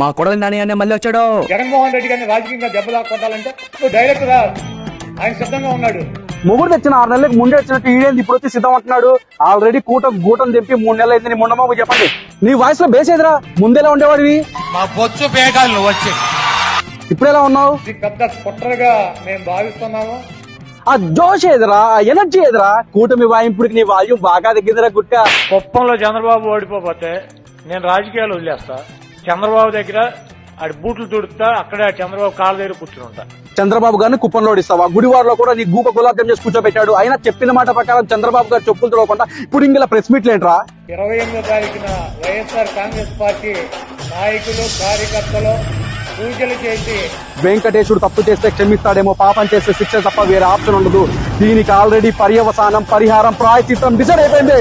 మా కొడలు నాని అనే మళ్ళీ వచ్చాడు. జగన్మోహన్ రెడ్డి గారిని రాజకీయంగా దెబ్బలా కొట్టాలంటే నువ్వు డైరెక్ట్ రా, ఆయన సిద్ధంగా ఉన్నాడు. మొగుడు తెచ్చిన 6 నెలలకు ముందే వచ్చినట్టు ఈడేంది ఇప్పుడు వచ్చి సిద్ధం అంటున్నాడు. ఆల్రెడీ గూటం తెంపి 3 నెలలు అయింది. నీ ముండమాబు చెప్పండి, నీ వాయిస్ లో బేసేదిరా. ముందెలా ఉండేవాడివి, మా బొచ్చు పేగాలు వచ్చి ఇప్పుడు ఎలా ఉన్నావు? ఇది పెద్ద కుట్రగా మేము భావిస్తున్నాము. ఆ జోష్ ఏదిరా, ఆ ఎనర్జీ ఏదిరా? కూటమి వాయింపుడికి నీ వాల్యూమ్ బాగా తగ్గిందిరా గుట్ట. కుప్పంలో చంద్రబాబు ఓడిపోతే నేను రాజకీయాలు వదిలేస్తా. చంద్రబాబు దగ్గర ఆడి బూట్లు తుడుతా, అక్కడే చంద్రబాబు కాళ్ళ దగ్గర కూర్చుని ఉంటా. చంద్రబాబు గారిని కుప్పంలో ఓడిస్తావా? గుడివాడలో కూడా నీ గూప గులాబ్జాం చేసి కూర్చోబెట్టాడు. అయినా చెప్పిన మాట ప్రకారం చంద్రబాబు గారు చెప్పులు తొడవకుండా ఇప్పుడు ఇంగిలా ప్రెస్ మీట్లు ఏంట్రా? 28వ తారీఖున వైఎస్ఆర్ కాంగ్రెస్ పార్టీ నాయకులు కార్యకర్తలు పూజలు చేసి వెంకటేశ్వరుడు తప్పు చేస్తే క్షమిస్తాడేమో, పాపం చేస్తే శిక్ష తప్ప వేరే ఆప్షన్ ఉండదు. దీనికి ఆల్రెడీ పర్యవసానం, పరిహారం, ప్రాయశ్చిత్తం డిసైడ్ అయిపోయింది.